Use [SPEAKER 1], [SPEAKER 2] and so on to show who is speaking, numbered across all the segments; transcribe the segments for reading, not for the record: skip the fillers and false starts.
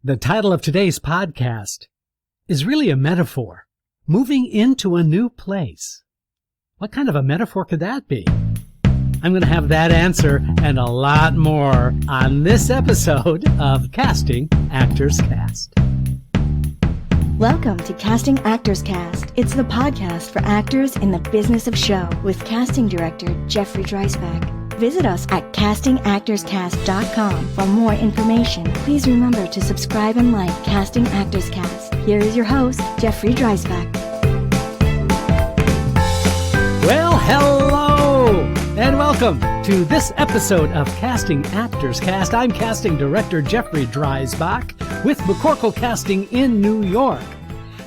[SPEAKER 1] The title of today's podcast is really a metaphor. Moving into a new place. What kind of a metaphor could that be? I'm going to have that answer and a lot more on this episode of Casting Actors Cast.
[SPEAKER 2] Welcome to Casting Actors Cast. It's the podcast for actors in the business of show with casting director Jeffrey Dreisbach. Visit us at castingactorscast.com for more information. Please remember to subscribe and like Casting Actors Cast. Here is your host, Jeffrey Dreisbach.
[SPEAKER 1] Well, hello, and welcome to this episode of Casting Actors Cast. I'm casting director Jeffrey Dreisbach with McCorkle Casting in New York.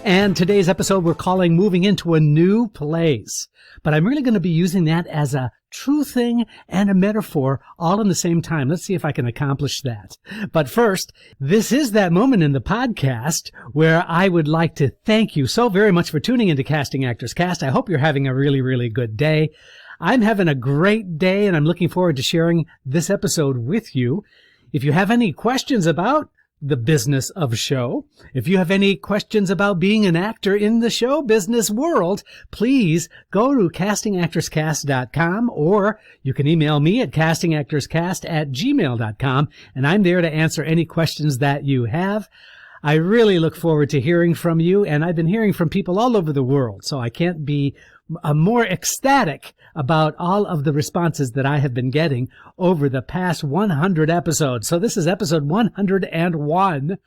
[SPEAKER 1] And today's episode we're calling Moving into a New Place. But I'm really going to be using that as a true thing and a metaphor all in the same time. Let's see if I can accomplish that. But first, this is that moment in the podcast where I would like to thank you so very much for tuning into Casting Actors Cast. I hope you're having a really, really good day. I'm having a great day, and I'm looking forward to sharing this episode with you. If you have any questions about the business of show, if you have any questions about being an actor in the show business world, please go to castingactorscast.com, or you can email me at castingactorscast@gmail.com, and I'm there to answer any questions that you have. I really look forward to hearing from you, and I've been hearing from people all over the world, so I can't be more ecstatic about all of the responses that I have been getting over the past 100 episodes. So this is episode 101.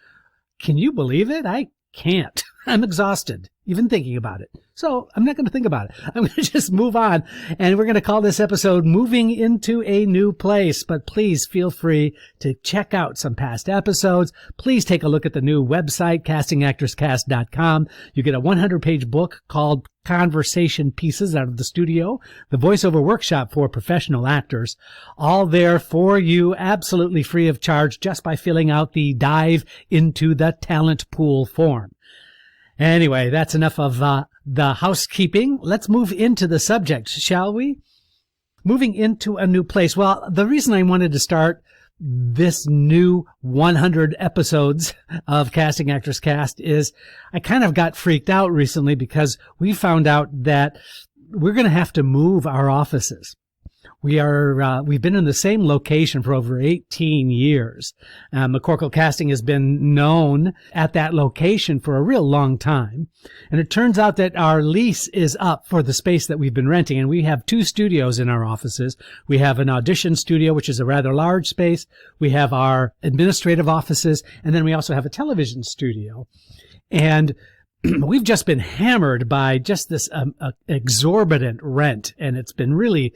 [SPEAKER 1] Can you believe it? I can't. I'm exhausted even thinking about it. So I'm not going to think about it. I'm going to just move on, and we're going to call this episode Moving into a New Place. But please feel free to check out some past episodes. Please take a look at the new website, castingactorscast.com. You get a 100-page book called Conversation Pieces Out of the Studio, the voiceover workshop for professional actors, all there for you absolutely free of charge just by filling out the Dive into the Talent Pool form. Anyway, that's enough of the housekeeping. Let's move into the subject, shall we? Moving into a new place. Well, the reason I wanted to start this new 100 episodes of Casting Actors Cast is I kind of got freaked out recently because we found out that we're going to have to move our offices. We've been in the same location for over 18 years. McCorkle Casting has been known at that location for a real long time. And it turns out that our lease is up for the space that we've been renting. And we have two studios in our offices. We have an audition studio, which is a rather large space. We have our administrative offices. And then we also have a television studio. And we've just been hammered by just this exorbitant rent. And it's been really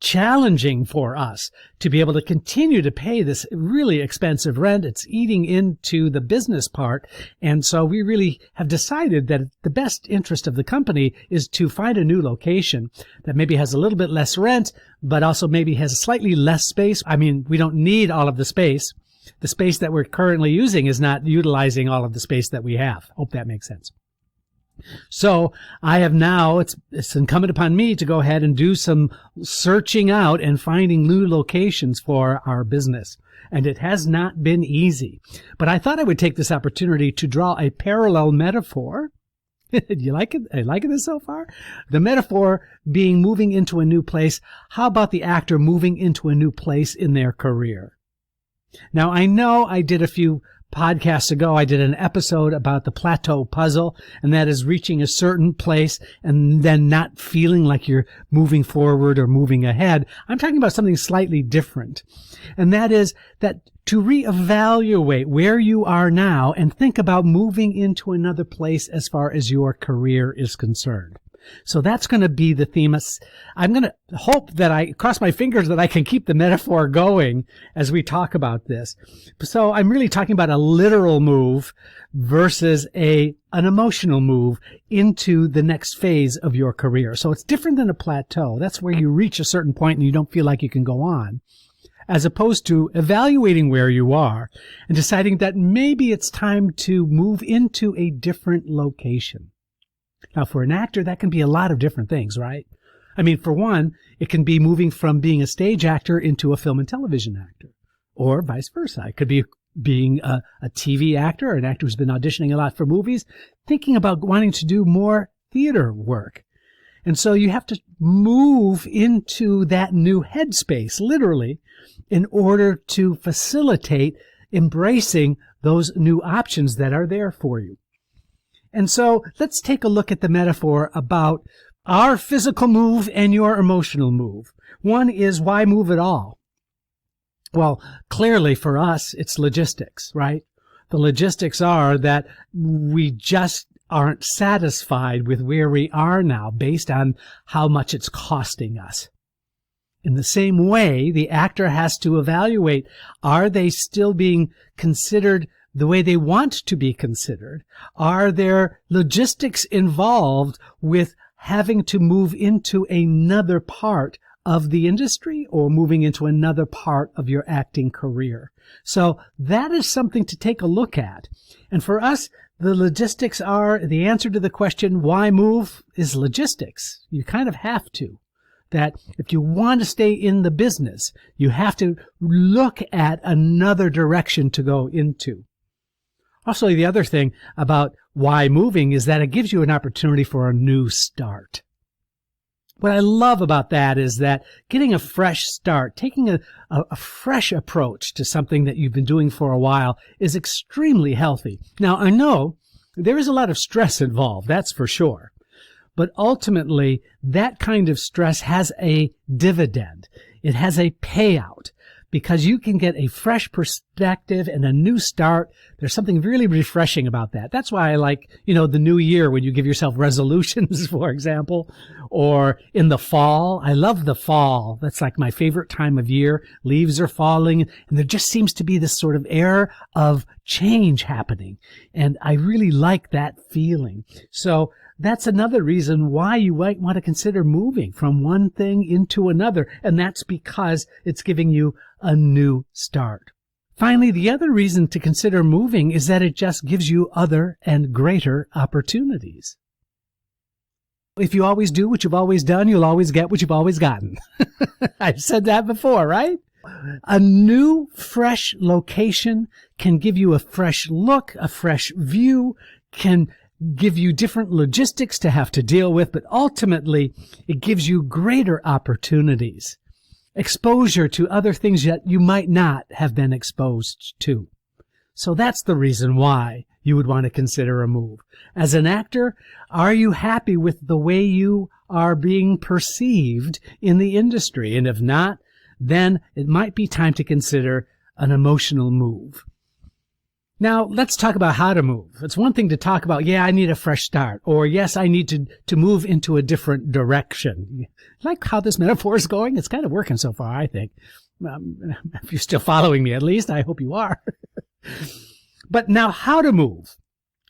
[SPEAKER 1] challenging for us to be able to continue to pay this really expensive rent. It's eating into the business part. And so we really have decided that the best interest of the company is to find a new location that maybe has a little bit less rent, but also maybe has slightly less space. I mean, we don't need all of the space. The space that we're currently using is not utilizing all of the space that we have. Hope that makes sense. So I have now, it's incumbent upon me to go ahead and do some searching out and finding new locations for our business. And it has not been easy. But I thought I would take this opportunity to draw a parallel metaphor. Do you like it? Are you liking this so far? The metaphor being moving into a new place. How about the actor moving into a new place in their career? Now, I know I did a few podcasts ago, I did an episode about the plateau puzzle, and that is reaching a certain place and then not feeling like you're moving forward or moving ahead. I'm talking about something slightly different, and that is that to reevaluate where you are now and think about moving into another place as far as your career is concerned. So that's going to be the theme. I'm going to hope that I cross my fingers that I can keep the metaphor going as we talk about this. So I'm really talking about a literal move versus an emotional move into the next phase of your career. So it's different than a plateau. That's where you reach a certain point and you don't feel like you can go on, as opposed to evaluating where you are and deciding that maybe it's time to move into a different location. Now, for an actor, that can be a lot of different things, right? I mean, for one, it can be moving from being a stage actor into a film and television actor, or vice versa. It could be being a TV actor, or an actor who's been auditioning a lot for movies, thinking about wanting to do more theater work. And so you have to move into that new headspace, literally, in order to facilitate embracing those new options that are there for you. And so let's take a look at the metaphor about our physical move and your emotional move. One is, why move at all? Well, clearly for us, it's logistics, right? The logistics are that we just aren't satisfied with where we are now based on how much it's costing us. In the same way, the actor has to evaluate, are they still being considered the way they want to be considered? Are there logistics involved with having to move into another part of the industry or moving into another part of your acting career? So that is something to take a look at. And for us, the logistics are, the answer to the question, why move, is logistics. You kind of have to. That if you want to stay in the business, you have to look at another direction to go into. Also, the other thing about why moving is that it gives you an opportunity for a new start. What I love about that is that getting a fresh start, taking a fresh approach to something that you've been doing for a while is extremely healthy. Now, I know there is a lot of stress involved, that's for sure. But ultimately, that kind of stress has a dividend. It has a payout because you can get a fresh perspective and a new start. There's something really refreshing about that. That's why I like, the new year when you give yourself resolutions, for example, or in the fall. I love the fall. That's like my favorite time of year. Leaves are falling, and there just seems to be this sort of air of change happening. And I really like that feeling. So that's another reason why you might want to consider moving from one thing into another, and that's because it's giving you a new start. Finally, the other reason to consider moving is that it just gives you other and greater opportunities. If you always do what you've always done, you'll always get what you've always gotten. I've said that before, right? A new, fresh location can give you a fresh look, a fresh view, can give you different logistics to have to deal with, but ultimately it gives you greater opportunities, exposure to other things that you might not have been exposed to. So that's the reason why you would want to consider a move. As an actor, are you happy with the way you are being perceived in the industry? And if not, then it might be time to consider an emotional move. Now, let's talk about how to move. It's one thing to talk about, I need a fresh start, or yes, I need to move into a different direction. Like how this metaphor is going? It's kind of working so far, I think. If you're still following me, at least, I hope you are. But now, how to move?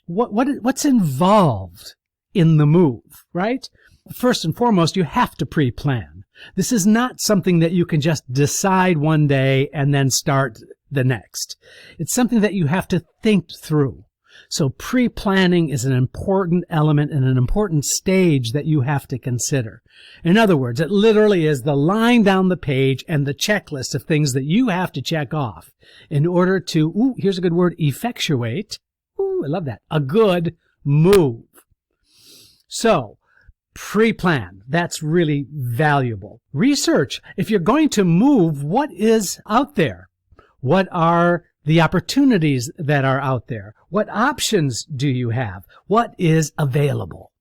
[SPEAKER 1] What's involved in the move, right? First and foremost, you have to pre-plan. This is not something that you can just decide one day and then start the next. It's something that you have to think through. So pre-planning is an important element and an important stage that you have to consider. In other words, it literally is the line down the page and the checklist of things that you have to check off in order to, here's a good word, effectuate, I love that, a good move. So, pre-plan, that's really valuable. Research, if you're going to move, what is out there? What are the opportunities that are out there? What options do you have? What is available?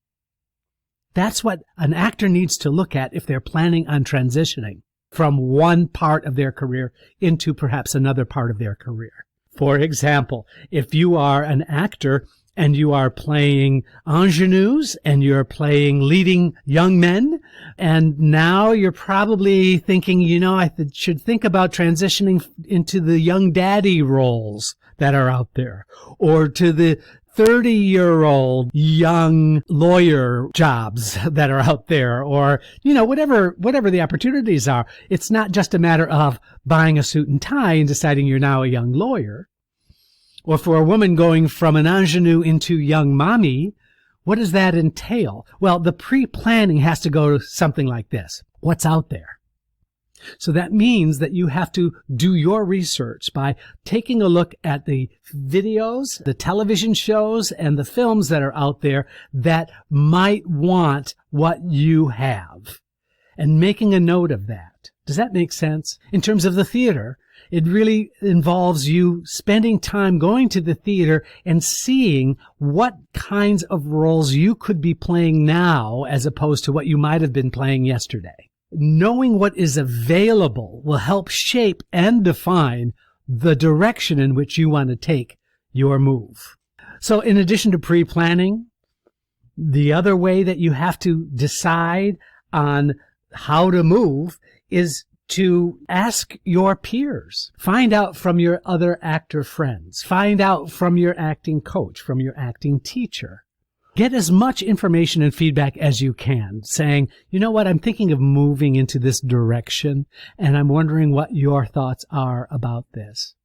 [SPEAKER 1] That's what an actor needs to look at if they're planning on transitioning from one part of their career into perhaps another part of their career. For example, if you are an actor and you are playing ingenues and you're playing leading young men, and now you're probably thinking, I should think about transitioning into the young daddy roles that are out there, or to the 30-year-old young lawyer jobs that are out there, or, whatever the opportunities are. It's not just a matter of buying a suit and tie and deciding you're now a young lawyer. Or for a woman going from an ingenue into young mommy, what does that entail? Well, the pre-planning has to go to something like this. What's out there? So that means that you have to do your research by taking a look at the videos, the television shows, and the films that are out there that might want what you have, and making a note of that. Does that make sense? In terms of the theater, it really involves you spending time going to the theater and seeing what kinds of roles you could be playing now as opposed to what you might have been playing yesterday. Knowing what is available will help shape and define the direction in which you want to take your move. So in addition to pre-planning, the other way that you have to decide on how to move is to ask your peers. Find out from your other actor friends. Find out from your acting coach, from your acting teacher. Get as much information and feedback as you can, saying, you know what, I'm thinking of moving into this direction, and I'm wondering what your thoughts are about this.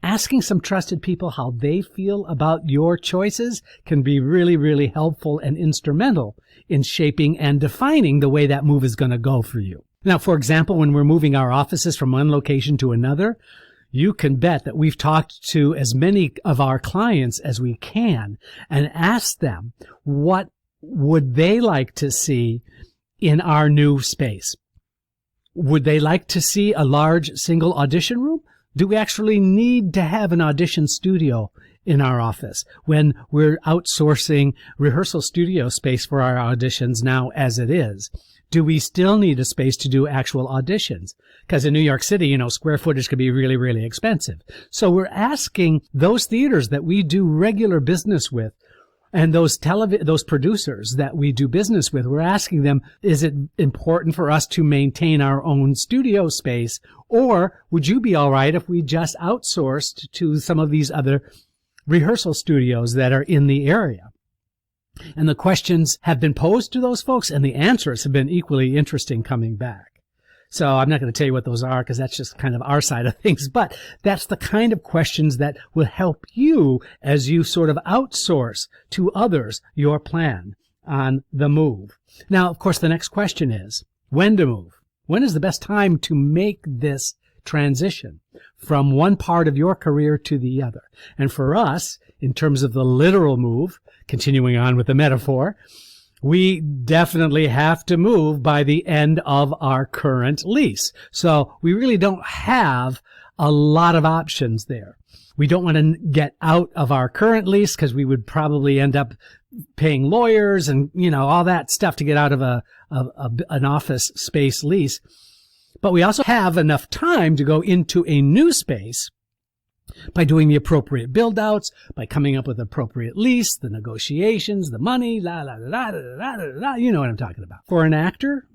[SPEAKER 1] Asking some trusted people how they feel about your choices can be really, really helpful and instrumental in shaping and defining the way that move is going to go for you. Now, for example, when we're moving our offices from one location to another, you can bet that we've talked to as many of our clients as we can and asked them what would they like to see in our new space. Would they like to see a large single audition room? Do we actually need to have an audition studio in our office when we're outsourcing rehearsal studio space for our auditions now as it is? Do we still need a space to do actual auditions? Because in New York City, square footage could be really, really expensive. So we're asking those theaters that we do regular business with and those producers that we do business with, we're asking them, is it important for us to maintain our own studio space, or would you be all right if we just outsourced to some of these other rehearsal studios that are in the area? And the questions have been posed to those folks, and the answers have been equally interesting coming back. So I'm not going to tell you what those are because that's just kind of our side of things, but that's the kind of questions that will help you as you sort of outsource to others your plan on the move. Now, of course, the next question is when to move. When is the best time to make this transition from one part of your career to the other? And for us, in terms of the literal move, continuing on with the metaphor, we definitely have to move by the end of our current lease. So we really don't have a lot of options there. We don't want to get out of our current lease because we would probably end up paying lawyers and, all that stuff to get out of an office space lease. But we also have enough time to go into a new space by doing the appropriate build-outs, by coming up with appropriate lease, the negotiations, the money, you know what I'm talking about. For an actor,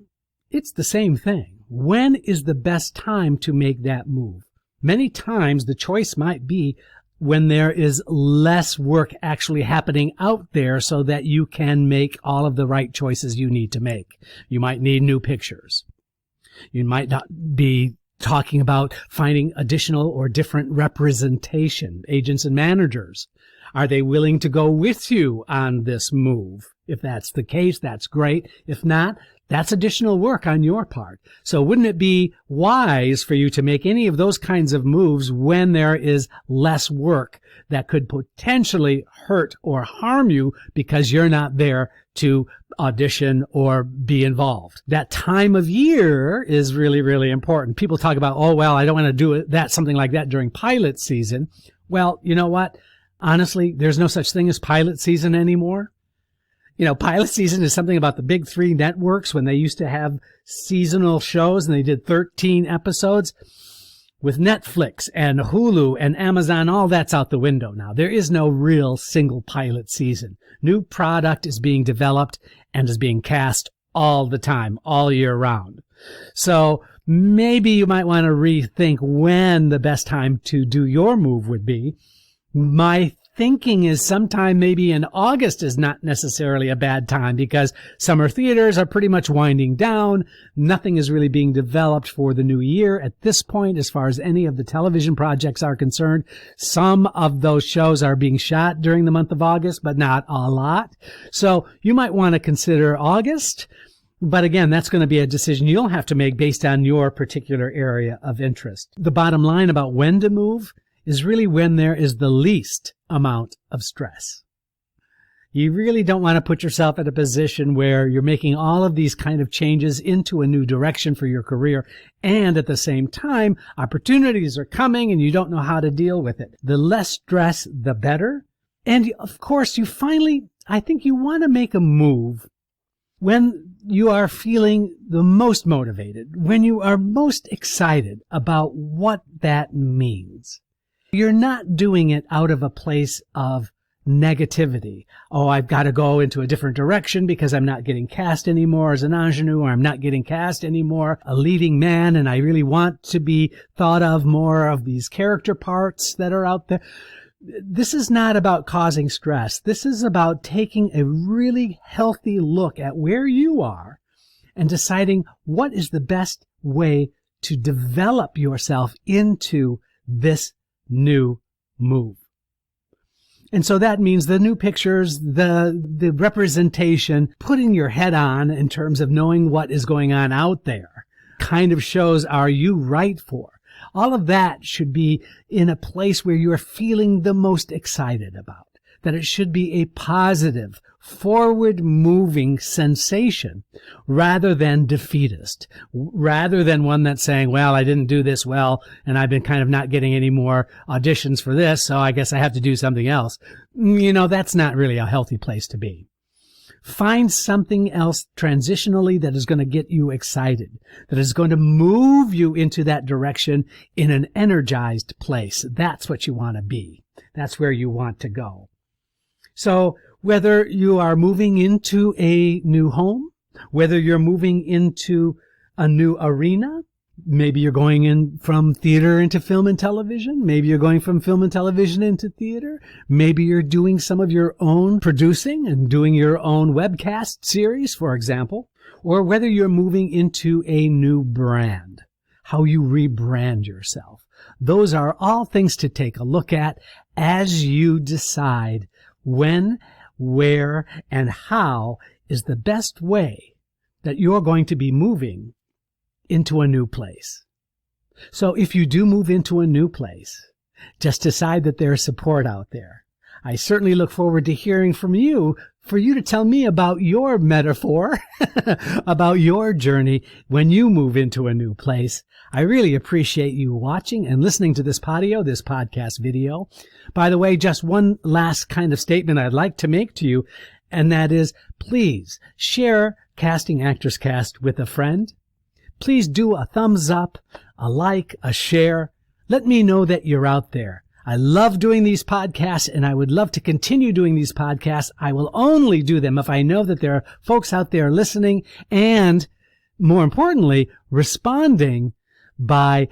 [SPEAKER 1] it's the same thing. When is the best time to make that move? Many times the choice might be when there is less work actually happening out there so that you can make all of the right choices you need to make. You might need new pictures. You might not be talking about finding additional or different representation, agents and managers. Are they willing to go with you on this move? If that's the case, that's great. If not, that's additional work on your part. So wouldn't it be wise for you to make any of those kinds of moves when there is less work that could potentially hurt or harm you because you're not there to audition or be involved? That time of year is really, really important. People talk about, oh, well, I don't want to do something like that during pilot season. Well, you know what? Honestly, there's no such thing as pilot season anymore. Pilot season is something about the big three networks when they used to have seasonal shows and they did 13 episodes. With Netflix and Hulu and Amazon, all that's out the window now. There is no real single pilot season. New product is being developed and is being cast all the time, all year round. So maybe you might want to rethink when the best time to do your move would be. My thinking is sometime maybe in August is not necessarily a bad time because summer theaters are pretty much winding down. Nothing is really being developed for the new year at this point as far as any of the television projects are concerned. Some of those shows are being shot during the month of August, but not a lot. So you might want to consider August. But again, that's going to be a decision you'll have to make based on your particular area of interest. The bottom line about when to move is really when there is the least amount of stress. You really don't want to put yourself in a position where you're making all of these kind of changes into a new direction for your career, and at the same time, opportunities are coming and you don't know how to deal with it. The less stress, the better. And of course, I think you want to make a move when you are feeling the most motivated, when you are most excited about what that means. You're not doing it out of a place of negativity. Oh, I've got to go into a different direction because I'm not getting cast anymore as an ingenue, or I'm not getting cast anymore a leading man, and I really want to be thought of more of these character parts that are out there. This is not about causing stress. This is about taking a really healthy look at where you are and deciding what is the best way to develop yourself into this new move. And so that means the new pictures, the representation, putting your head on in terms of knowing what is going on out there, kind of shows are you right for. All of that should be in a place where you are feeling the most excited about, that it should be a positive, forward-moving sensation rather than defeatist, rather than one that's saying, well, I didn't do this well, and I've been kind of not getting any more auditions for this, so I guess I have to do something else. That's not really a healthy place to be. Find something else transitionally that is going to get you excited, that is going to move you into that direction in an energized place. That's what you want to be. That's where you want to go. So whether you are moving into a new home, whether you're moving into a new arena, maybe you're going in from theater into film and television. Maybe you're going from film and television into theater. Maybe you're doing some of your own producing and doing your own webcast series, for example. Or whether you're moving into a new brand, how you rebrand yourself. Those are all things to take a look at as you decide when, where, and how is the best way that you're going to be moving into a new place. So if you do move into a new place, just decide that there's support out there. I certainly look forward to hearing from you, for you to tell me about your metaphor, about your journey when you move into a new place. I really appreciate you watching and listening to this podcast video. By the way, just one last kind of statement I'd like to make to you, and that is, please share Casting Actors Cast with a friend. Please do a thumbs up, a like, a share. Let me know that you're out there. I love doing these podcasts, and I would love to continue doing these podcasts. I will only do them if I know that there are folks out there listening and, more importantly, responding by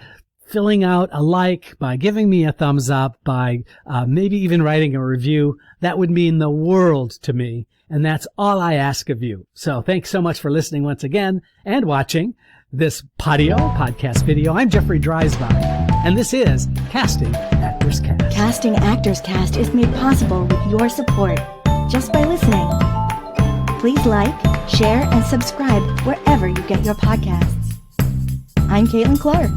[SPEAKER 1] filling out a like, by giving me a thumbs up, by maybe even writing a review. That would mean the world to me, and that's all I ask of you. So thanks so much for listening once again and watching this podcast video. I'm Jeffrey Dreisbach, and this is Casting Actors Cast.
[SPEAKER 2] Casting Actors Cast is made possible with your support just by listening. Please like, share, and subscribe wherever you get your podcasts. I'm Caitlin Clark.